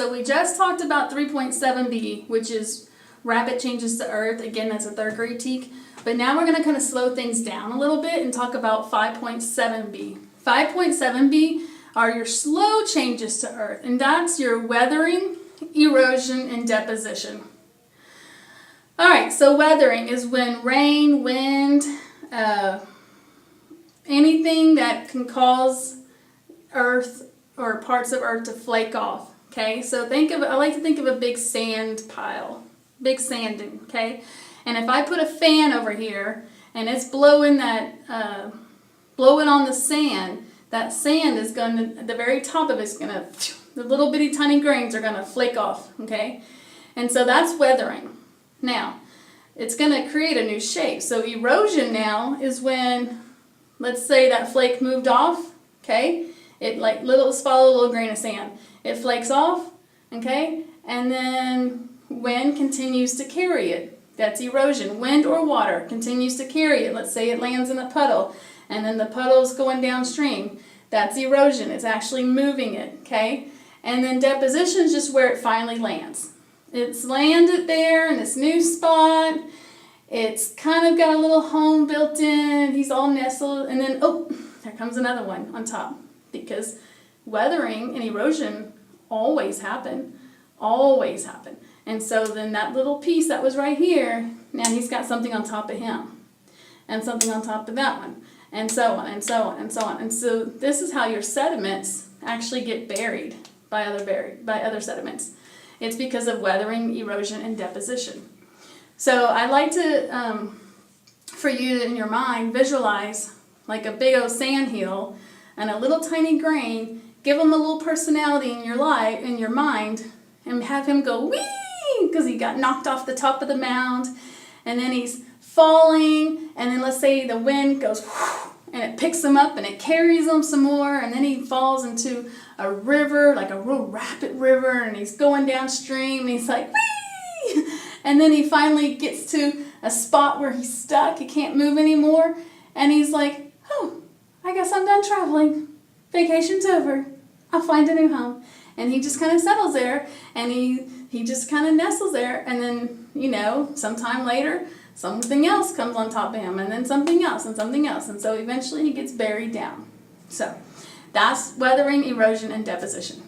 so we just talked about 3.7b, which is rapid changes to Earth. Again, that's a third grade TEK. But now we're going to kind of slow things down a little bit and talk about 5.7b. 5.7b are your slow changes to Earth, and that's your weathering, erosion, and deposition. All right, so weathering is when rain, wind, anything that can cause Earth or parts of Earth to flake off. Okay, so I like to think of a big sand pile, big sanding. Okay, and if I put a fan over here and it's blowing blowing on the sand, that sand is going to, the very top of it's going to, the little bitty tiny grains are going to flake off. Okay, and so that's weathering. Now, it's going to create a new shape. So erosion now is when, let's say that flake moved off, okay? It follow a little grain of sand. It flakes off, okay? And then wind continues to carry it. That's erosion. Wind or water continues to carry it. Let's say it lands in a puddle, and then the puddle's going downstream. That's erosion. It's actually moving it, okay? And then deposition is just where it finally lands. It's landed there in this new spot. It's kind of got a little home built in. He's all nestled. And then, oh, there comes another one on top. Because weathering and erosion always happen. Always happen. And so then that little piece that was right here, now he's got something on top of him. And something on top of that one. And so on, and so on, and so on. And so this is how your sediments actually get buried by other sediments. It's because of weathering, erosion, and deposition. So I like to, for you in your mind, visualize like a big old sand hill and a little tiny grain. Give him a little personality in your mind, and have him go whee, because he got knocked off the top of the mound, and then he's falling, and then let's say the wind goes whoo, and it picks him up and it carries him some more, and then he falls into a river, like a real rapid river, and he's going downstream, and he's like, whee! And then he finally gets to a spot where he's stuck, he can't move anymore, and he's like, oh, I guess I'm done traveling. Vacation's over. I'll find a new home. And he just kind of settles there, and he just kind of nestles there, and then, sometime later, something else comes on top of him, and then something else, and something else, and so eventually he gets buried down. So that's weathering, erosion, and deposition.